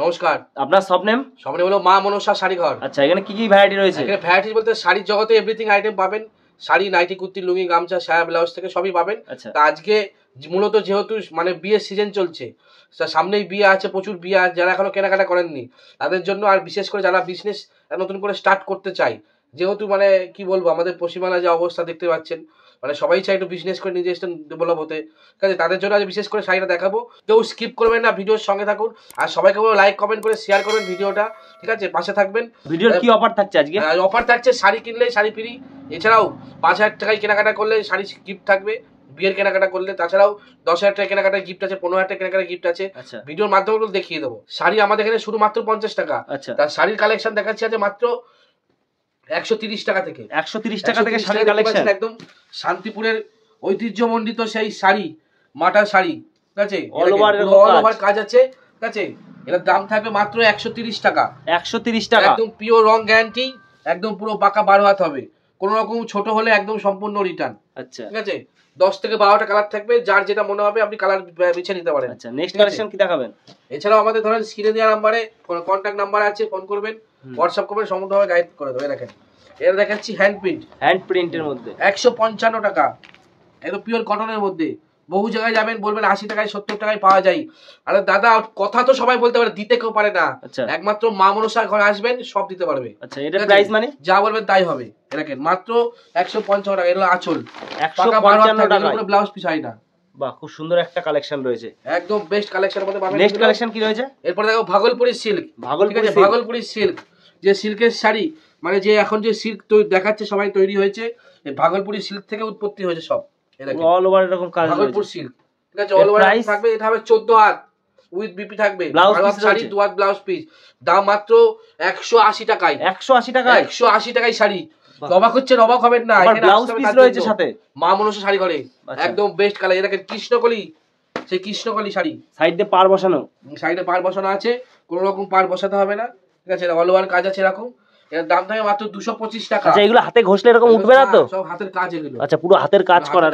নমস্কার। আপনার সব নেম? সব নেম হলো মা মনসা শাড়ি ঘর। আচ্ছা, এখানে কি কি ভ্যারাইটি রয়েছে? এখানে ভ্যারাইটি বলতে শাড়ির জগতে এভরিথিং আইটেম পাবেন। শাড়ি, নাইটি, কুর্তি, লুঙ্গি, গামছা, সায়া, ব্লাউজ থেকে সবই পাবেন। আচ্ছা, তা আজকে মূলত যেহেতু মানে বিয়ের সিজন চলছে, সামনেই বিয়ে আছে, প্রচুর বিয়ে আছে, যারা এখনো কেনাকাটা করেননি তাদের জন্য, আর বিশেষ করে যারা বিজনেস নতুন করে স্টার্ট করতে চায়, যেহেতু মানে কি বলবো, আমাদের পশ্চিমবাংলার যে অবস্থা দেখতে পাচ্ছেন, মানে সবাই চাই একটু বিজনেস করে নিজে ডেভেলপ হতে, ঠিক আছে? তাদের জন্য আজ বিশেষ করে শাড়িটা দেখাবো। কেউ স্কিপ করবেন না, ভিডিওর সঙ্গে থাকুন। আর সবাইকে বলো লাইক কমেন্ট করে শেয়ার করবেন ভিডিওটা, ঠিক আছে? পাশে থাকবেন। ভিডিওর কি অফার থাকছে আজকে? অফার থাকছে শাড়ি কিনলে শাড়ি ফ্রি, এছাড়াও 5,000 টাকায় কেনাকাটা করলে শাড়ি গিফট থাকবে, বিয়ের কেনাকাটা করলে। তাছাড়াও 10,000 টাকা কেনাকাটা গিফট আছে, 15,000 টাকা কেনাকাটা গিফট আছে। ভিডিওর মাধ্যমে দেখিয়ে দেবো। শাড়ি আমাদের এখানে শুরু মাত্র 50 টাকা। তার শাড়ির কালেকশন দেখাচ্ছি আছে মাত্র 130 টাকা থেকে। 130 টাকা থেকে শাড়ির কালেকশন, একদম শান্তিপুরের ঐতিহ্যমণ্ডিত সেই শাড়ি, মাটার শাড়ি, ঠিক আছে? অল ওভার কাজ আছে, ঠিক আছে? এর দাম থাকবে মাত্র 130 টাকা। 130 টাকা, একদম পিওর রং গ্যারান্টি, একদম পুরো পাকা 12 হাত হবে। কোন রকম ছোট হলে একদম সম্পূর্ণ রিটার্ন। আচ্ছা, ঠিক আছে? 10 থেকে 12টা কালার থাকবে, যার যেটা মনে হবে আপনি কালার বেছে নিতে পারেন। আচ্ছা, নেক্সট কালেকশন কি দেখাবেন? এছাড়াও আমাদের ধরেন স্ক্রিনে দেওয়া নম্বরে কন্ট্যাক্ট নাম্বার আছে, ফোন করবেন, হোয়াটসঅ্যাপ করবেন, সম্পূর্ণভাবে গাইড করে দেবো। দেখেন, এটা দেখাচ্ছি হ্যান্ড প্রিন্টের মধ্যে 155 টাকা, একদম পিওর কটনের মধ্যে। বহু জায়গায় যাবেন, বলবেন 80 টাকায় 70 টাকায় পাওয়া যায়। আরে দাদা, কথা তো সবাই বলতে পারে, দিতে কেউ পারে না। একমাত্র মা মনসা ঘরে আসবেন, সব দিতে পারবে। আচ্ছা, এটা প্রাইস মানে যা বলবেন তাই হবে। দেখেন মাত্র 155 টাকা। এটা আঁচল, 155 টাকা, পুরো ব্লাউজ পিস হয় না। বাহ, খুব সুন্দর একটা কালেকশন রয়েছে, একদম বেস্ট কালেকশনের মধ্যে পাবেন। নেক্সট কালেকশন কি রয়েছে? এরপর দেখো ভাগলপুরি সিল্ক। ভাগলপুরি সিল্ক, যে সিল্কের শাড়ি, মানে যে এখন যে সিল্ক দেখাচ্ছে সবাই তৈরি হয়েছে, এই ভাগলপুরি সিল্ক থেকে উৎপত্তি হয়েছে সব। অল ওভার এরকম কাজ, ভাগলপুর সিল্ক, ঠিক আছে? অল ওভার থাকবে। এটা হবে 14 হাত উইথ বিপি থাকবে, শাড়ি 2 হাত ব্লাউজ পিস। দাম মাত্র 180 টাকায়। 180 টাকায়, 180 টাকায় শাড়ি। অবাক হচ্ছেন, অবাক হবেন না। এখানে ব্লাউজ পিস রয়েছে সাথে, মা মনসা শাড়ি ঘরে একদম বেস্ট কালার। এটা কৃষ্ণকলি, সেই কৃষ্ণকলি শাড়ি, সাইডে পার বসানো, সাইডে পার বসানো আছে, কোনো রকম পার বসাতে হবে না, ঠিক আছে? অল ওভার কাজ আছে এরকম। এর দাম থাকে মাত্র 225 টাকা। আচ্ছা, এগুলো হাতে ঘষলে এরকম উঠবে না তো? সব হাতের কাজ এগুলো। আচ্ছা, পুরো হাতের কাজ করা,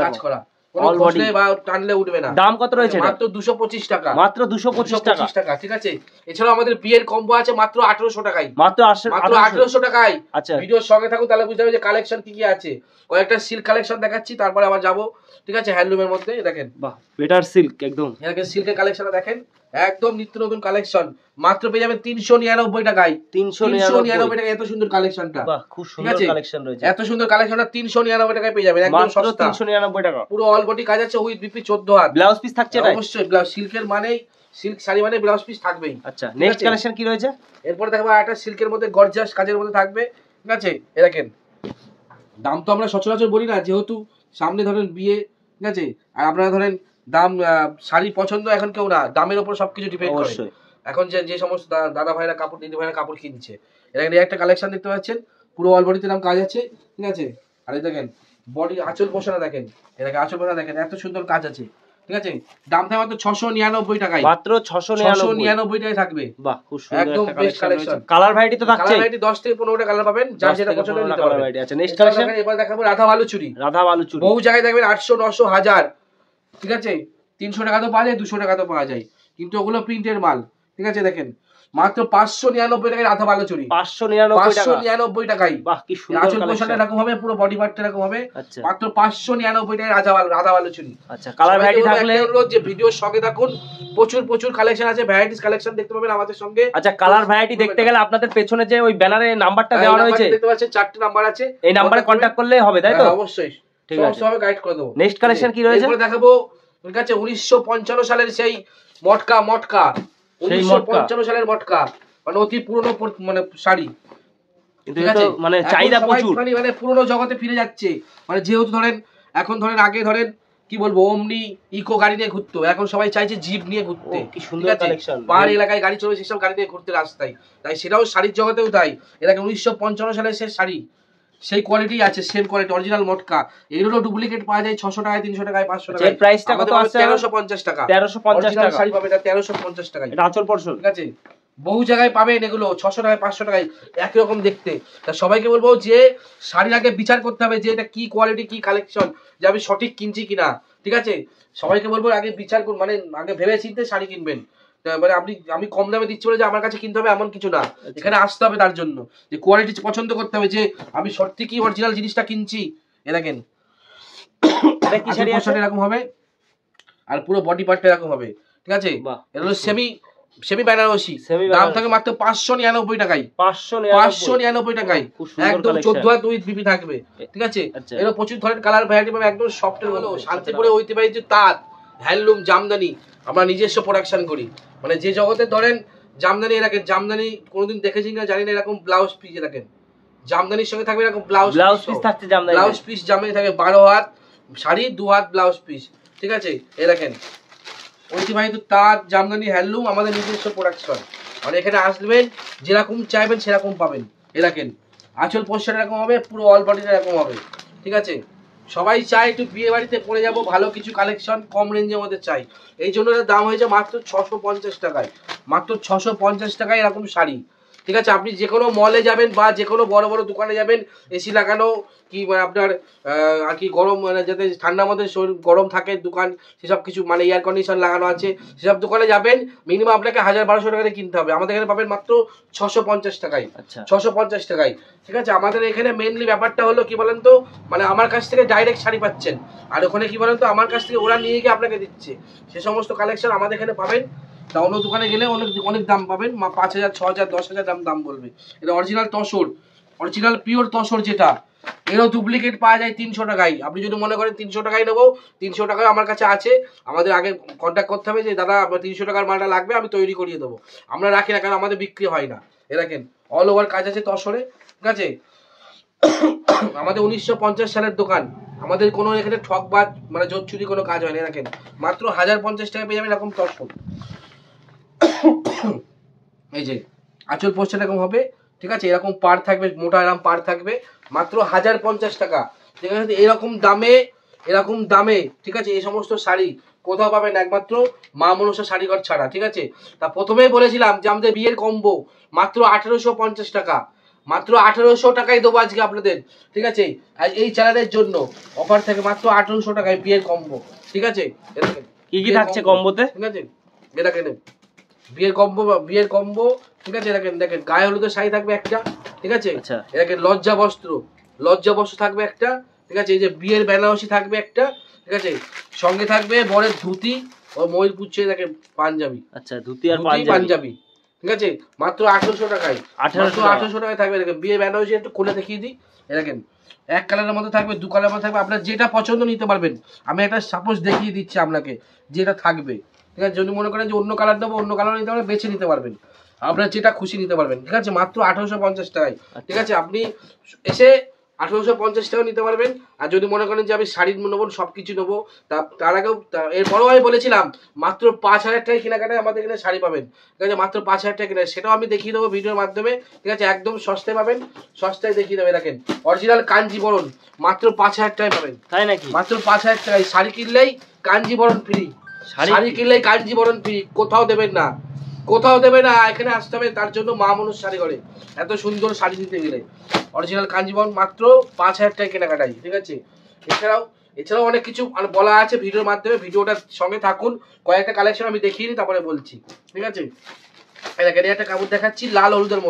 কোনো ঘষলে বা টানলে উঠবে না। দাম কত রয়েছে? মাত্র 225 টাকা। মাত্র 225 টাকা, ঠিক আছে? এছাড়াও আমাদের বিয়ের কম্বো আছে মাত্র 1800 টাকায়। মাত্র 1800 টাকায়। আচ্ছা, ভিডিওর সঙ্গে থাকুন, তাহলে বুঝতে হবে যে কালেকশন কি কি আছে। কয়েকটা সিল্ক কালেকশন দেখাচ্ছি, তারপরে আবার যাবো, ঠিক আছে? হ্যান্ডলুমের মধ্যে দেখেন, বাহ, বেটার সিল্ক একদম। এখানে সিল্কের কালেকশনটা দেখেন, একদম নিত্য নতুন কালেকশন। মাত্র পেয়ে যাবেন 399 টাকায়। 399 টাকায় এত সুন্দর কালেকশনটা। বাহ, খুব সুন্দর কালেকশন রয়েছে। এত সুন্দর কালেকশনটা 399 টাকায় পেয়ে যাবেন, একদম সস্তা। 399 টাকা, পুরো অল বডি কাজ আছে, উইথ বিপি 14 হাত। ব্লাউজ পিস থাকছে না? অবশ্যই, ব্লাউজ সিল্কের মানেই, সিল্ক শাড়ি মানে ব্লাউজ পিস থাকবেই। আচ্ছা, নেক্সট কালেকশন কি রয়েছে? এরপর দেখো একটা সিল্কের মধ্যে গর্জিয়াস কাজের মধ্যে থাকবে, ঠিক আছে? এই দেখেন, দাম তো আমরা সচরাচর বলি না, যেহেতু সামনে ধরেন বিয়ে, ঠিক আছে? আর আপনারা ধরেন দাম, শাড়ি পছন্দ এখন কেউ না, দামের উপর সবকিছু ডিপেন্ড করে। এখন যে সমস্ত দাদা ভাইরা কাপড়, দিদি ভাইরা কাপড় কিনছে, এখানে একটা কালেকশন দেখতে পাচ্ছেন, পুরো অল বডিতে নাম কাজ আছে, ঠিক আছে? আর এই দেখেন বডি আঁচল বসানো, দেখেন এটাকে আঁচল বসানো, দেখেন এত সুন্দর কাজ আছে, ঠিক আছে? দাম থাকে মাত্র 699 টাকায়। মাত্র 699 টাকায় থাকবে। বাহ, খুব সুন্দর একদম বেস্ট কালেকশন। কালার ভ্যারাইটি তো থাকছে, কালার ভ্যারাইটি 10 থেকে 15টা কালার পাবেন, যার যেটা পছন্দ নিতে পারবেন। আচ্ছা, নেক্সট কালেকশন এবার দেখাবো রাধা বালুচুরি। বহু জায়গায় দেখবেন 800, 900, 1000, ঠিক আছে? 300 টাকা তো পাওয়া যায়, 200 টাকা তো পাওয়া যায়, কিন্তু ওগুলো প্রিন্টের মাল, ঠিক আছে? দেখেন মাত্র 599 টাকায় রাধা বালুচুরি। 599 টাকায়। বাহ, কি সুন্দর কালেকশন। এরকম হবে, পুরো বডি পার্ট এরকম হবে। মাত্র 599 টাকায় রাধা বালুচুরি। আচ্ছা, কালার ভ্যারাইটি থাকলে অনুরোধ যে ভিডিওর সঙ্গে থাকুন, প্রচুর কালেকশন আছে, ভ্যারাইটিস কালেকশন দেখতে পাবেন আমাদের সঙ্গে। আচ্ছা, কালার ভ্যারাইটি দেখতে গেলে আপনাদের পেছনে যে ওই ব্যানারে নাম্বারটা দেওয়া রয়েছে, দেখতে পাচ্ছেন 4টা নাম্বার আছে, এই নাম্বারে কন্টাক্ট করলে হবে, তাই তো? অবশ্যই, ঠিক আছে, সব গাইড করে দেব। নেক্সট কালেকশন কি রয়েছে? এরপর দেখাবো, ঠিক আছে, 1955 সালের সেই মটকা 1955 সালের মটকা, মানে অতি পুরনো মানে শাড়ি, কিন্তু এটা মানে চাহিদা প্রচুর, মানে পুরনো জগতে ফিরে যাচ্ছে। মানে যেহেতু ধরেন এখন ধরেন আগে ধরেন কি বলবো, অমনি ইকো গাড়ি নিয়ে ঘুরতো, এখন সবাই চাইছে জিপ নিয়ে ঘুরতে। কি সুন্দর কালেকশন, পাহাড় এলাকায় গাড়ি চলে, সেসব গাড়ি নিয়ে ঘুরতে রাস্তায়, তাই সেটাও শাড়ির জগতেও তাই। এটাকে 1955 সালের সেই শাড়ি, সেই কোয়ালিটি আছে, সেম কোয়ালিটি, অরিজিনাল মটকা। এগুলো ডুপ্লিকেট পাওয়া যায় 600 টাকায়, 300 টাকায়, 500 টাকায়। এর প্রাইসটা কত আছে? 1350 টাকা। 1350 টাকা শাড়ি পাবে, এটা 1350 টাকায়। এটা আঁচল পরশন, ঠিক আছে? বহু জায়গায় পাবেন এগুলো 600 টাকায়, 500 টাকায়, একই রকম দেখতে। তা সবাইকে বলবো যে শাড়ির আগে বিচার করতে হবে যে এটা কি কোয়ালিটি, কি কালেকশন, যে আমি সঠিক কিনছি কিনা, ঠিক আছে? সবাইকে বলবো আগে বিচার করুন, মানে আগে ভেবে চিন্তে শাড়ি কিনবেন। মানে আমি কম দামে দিচ্ছি বলে যে আমার কাছে কিনতে হবে এমন কিছু না, এখানে আসতে হবে তার জন্য, যে কোয়ালিটি পছন্দ করতে হবে, যে আমি সত্যি কি অরিজিনাল জিনিসটা কিনছি। এ দেখেন এরকম হবে, আর পুরো বডি পার্টটা এরকম হবে, ঠিক আছে। এটা হলো সেমি বেনারসি, দাম থাকে মাত্র 599 টাকায়, 599 টাকায়, একদম 14 হাত উইথ বিপি থাকবে, ঠিক আছে। এর প্রচুর ধরনের কালার ভ্যারাইটি পাবে, একদম সফটের হলো। শান্তিপুরে ঐতিহ্যবাহী যে তাঁত, হ্যান্ডলুম, জামদানি আমরা নিজস্ব প্রোডাকশন করি, মানে যে জগতে ধরেন জামদানি, এরকম জামদানি কোনোদিন দেখেছি না জানি না, এরকম ব্লাউজ পিস দেখেন, জামদানির সঙ্গে থাকবে এরকম ব্লাউজ পিস থাকছে, ব্লাউজ পিস জামদানি থাকবে, 12 হাত শাড়ি, 2 হাত ব্লাউজ পিস, ঠিক আছে। এ দেখেন ঐতিহ্যবাহী তাঁত, জামদানি, হ্যান্ডলুম আমাদের নিজস্ব প্রোডাকশন, মানে এখানে আসবেন যেরকম চাইবেন সেরকম পাবেন। এ দেখেন আঁচল পোস্টার এরকম হবে, পুরো অল বডিটা এরকম হবে, ঠিক আছে। সবাই চায় একটু বিয়ে বাড়িতে পরে যাবো, ভালো কিছু কালেকশন কম রেঞ্জের মধ্যে চাই, এই জন্য এর দাম হয়েছে মাত্র 650 টাকায়, মাত্র 650 টাকায় এরকম শাড়ি, ঠিক আছে। আপনি যে কোনো মলে যাবেন বা যে কোনো বড় বড় দোকানে যাবেন, এসি লাগানো কি মানে আপনার আর কি গরম, মানে যাতে ঠান্ডার মধ্যে শরীর গরম থাকে দোকান, সেসব কিছু মানে এয়ার কন্ডিশন লাগানো আছে, সেসব দোকানে যাবেন মিনিমাম আপনাকে 1000-1200 টাকা দিয়ে কিনতে হবে, আমাদের এখানে পাবেন মাত্র 650 টাকায়, 650 টাকায়, ঠিক আছে। আমাদের এখানে মেনলি ব্যাপারটা হলো কি বলেন তো, মানে আমার কাছ থেকে ডাইরেক্ট শাড়ি পাচ্ছেন, আর ওখানে কি বলেন তো আমার কাছ থেকে ওরা নিয়ে গিয়ে আপনাকে দিচ্ছে, সে সমস্ত কালেকশন আমাদের এখানে পাবেন। তা অন্য দোকানে গেলে অনেক দাম পাবেন, 5000, 6000, 10,000 দাম বলবে। এটা original tussar, original pure tussar, যেটা এরও ডুপ্লিকেট পাওয়া যায় 300 টাকায়। আপনি যদি মনে করেন 300 টাকায় নেবো, 300 টাকায় আমার কাছে আছে, আমাদের আগে কন্ট্যাক্ট করতে হবে যে দাদা আপনার 300 টাকার মালটা লাগবে, আমি তৈরি করিয়ে দেবো, আমরা রাখি না, কারণ আমাদের বিক্রি হয় না। এ দেখেন অল ওভার কাজ আছে তসরে, ঠিক আছে। আমাদের 1950 সালের দোকান, আমাদের কোনো এখানে ঠকবাজ মানে জোর চুরি কোনো কাজ হয় না। দেখেন মাত্র 1050 টাকা পেয়ে যাবেন এরকম তসর। এই যে আঁচল পোস্টার এরকম হবে, ঠিক আছে, এরকম পার থাকবে, মোটা এরকম পার থাকবে, মাত্র 1050 টাকা, ঠিক আছে। এরকম দামে, ঠিক আছে, এই সমস্ত শাড়ি কোথাও পাবেন একমাত্র মা মনসা শাড়িঘর ছাড়া, ঠিক আছে। তা প্রথমেই বলেছিলাম যে আমাদের বিয়ের কম্বো মাত্র 1850 টাকা, মাত্র 1800 টাকায় দেবো আজকে আপনাদের, ঠিক আছে। আর এই চ্যানেলের জন্য অফার থাকে মাত্র 1800 টাকায় বিয়ের কম্বো, ঠিক আছে। কি কি থাকছে কম্বোতে, ঠিক আছে, এটা কেন বিয়ের কম্বো, ঠিক আছে। দেখেন গায়ে হলুদের শাড়ি থাকবে একটা, ঠিক আছে। দেখেন লজ্জা বস্ত্র থাকবে একটা, ঠিক আছে। এই যে বিয়ের বেনারসি থাকবে একটা, ঠিক আছে। সঙ্গে থাকবে বরের ধুতি ও ময়ূর পুচ্ছে দেখেন পাঞ্জাবি, আচ্ছা ধুতি আর পাঞ্জাবি, ঠিক আছে, মাত্র 1800 টাকায়, 1800 টাকায় থাকবে। দেখেন বিয়ের বেনারসি একটু খুলে দেখিয়ে দিই, দেখেন এক কালারের মধ্যে থাকবে, 2 কালারের মধ্যে থাকবে, আপনার যেটা পছন্দ নিতে পারবেন। আমি একটা সাপোজ দেখিয়ে দিচ্ছি আপনাকে যেটা থাকবে, ঠিক আছে। যদি মনে করেন যে অন্য কালার দেবো, অন্য কালার নিতে পারবেন, বেছে নিতে পারবেন, আপনার যেটা খুশি নিতে পারবেন, ঠিক আছে, মাত্র 1850 টাকায়, ঠিক আছে। আপনি এসে 1850 টাকা নিতে পারবেন। আর যদি মনে করেন যে আমি শাড়ি নেবো, সবকিছু নেবো, তার আগেও এরপরেও আমি বলেছিলাম মাত্র 5000 টাকায় কেনাকাটায় আমাদের এখানে শাড়ি পাবেন, ঠিক আছে, মাত্র 5000 টাকা কেনা, সেটাও আমি দেখিয়ে দেবো ভিডিওর মাধ্যমে, ঠিক আছে। একদম সস্তায় পাবেন, সস্তায় দেখিয়ে দেবে। দেখেন অরিজিনাল কাঞ্জিবরণ মাত্র 5000 টাকায় পাবেন, তাই নাকি, মাত্র 5000 টাকায় শাড়ি কিনলেই কাঞ্জিবরণ ফ্রি, শাড়ি কিনলেই কাঞ্জিবরণ ফ্রি, কোথাও দেবেন না, এখানে আসতে হবে, তার জন্য মা মনুষ শাড়ি করে এত সুন্দর শাড়ি নিতে গেলে অরিজিনাল কাঞ্জিবরণ মাত্র 5000 টাকা কেনাকাটাই, ঠিক আছে। এছাড়াও অনেক কিছু বলা আছে ভিডিওর মাধ্যমে, ভিডিওটার সঙ্গে থাকুন, কয়েকটা কালেকশন আমি দেখিয়ে নিই তারপরে বলছি, ঠিক আছে। দেখেন একটা কাপড় দেখাচ্ছি লাল হলুদের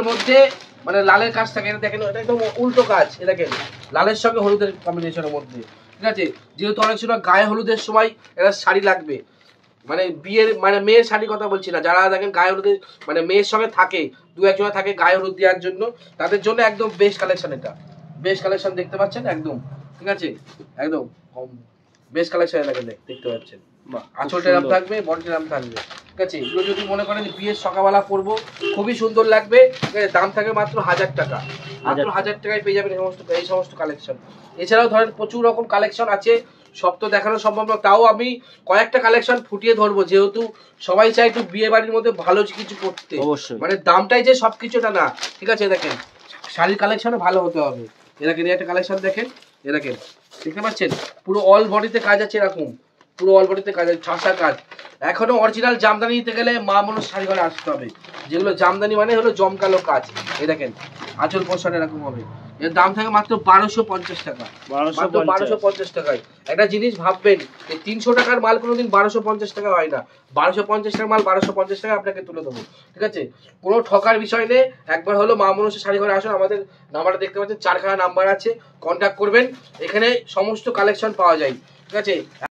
মধ্যে, মানে লালের কাজ থাকে, এটা দেখেন এটা একদম উল্টো কাজ, এটা দেখেন লালের সঙ্গে হলুদের কম্বিনেশনের মধ্যে, ঠিক আছে। যেহেতু অনেক সময় গায়ে হলুদের সময় এটা শাড়ি লাগবে, মানে বিয়ের মানে মেয়ের শাড়ির কথা বলছি না, যারা দেখেন গায়ে হলুদের মানে মেয়ের সঙ্গে থাকে, 2-1 থাকে গায়ে হলুদ দেওয়ার জন্য, তাদের জন্য একদম বেস্ট কালেকশন, এটা বেস্ট কালেকশন দেখতে পাচ্ছেন একদম, ঠিক আছে, একদম বেস্ট কালেকশন এটা দেখতে পাচ্ছেন। আঁচলটা এরকম থাকবে, বডিটা এরকম থাকবে, ঠিক আছে। এগুলো যদি মনে করেন বিয়ের সকালবেলা পরবো খুবই সুন্দর লাগবে, ঠিক আছে। দাম থাকবে মাত্র 1000 টাকা, মাত্র 1000 টাকায় পেয়ে যাবেন এই সমস্ত কালেকশন। এছাড়াও ধরেন প্রচুর রকম কালেকশন আছে, সব তো দেখানো সম্ভব না, তাও আমি কয়েকটা কালেকশন ফুটিয়ে ধরবো, যেহেতু সবাই চায় একটু বিয়ে বাড়ির মধ্যে ভালো কিছু করতে, মানে দামটাই যে সবকিছুটা না, ঠিক আছে। দেখেন শাড়ির কালেকশনও ভালো হতে হবে, এরকম একটা কালেকশন দেখেন, এরকম দেখতে পাচ্ছেন পুরো অল বডিতে কাজ আছে, এরকম পুরো অল বডিতে কাজ আছে, ঠাসা কাজ। এখনো অরিজিনাল জামদানি নিতে গেলে মা মনুষ শাড়ি ঘরে আসতে হবে, যেগুলো জামদানি মানে হলো জমকালো কাজ। এই দেখেন আঁচল পোষণ এরকম হবে, এর দাম থাকে মাত্র 1250 টাকা, মাত্র 1250 টাকায়। একটা জিনিস ভাববেন যে 300 টাকার মাল কোনোদিন 1250 টাকা হয় না, 1250 টাকার মাল 1250 টাকা আপনাকে তুলে দেবো, ঠিক আছে? কোনো ঠকার বিষয় নেই। একবার হলো মা মনসা শাড়ি ঘরে আসুন, আমাদের নাম্বারটা দেখতে পাচ্ছেন, 4খানা নাম্বার আছে, কন্ট্যাক্ট করবেন, এখানে সমস্ত কালেকশন পাওয়া যায়, ঠিক আছে?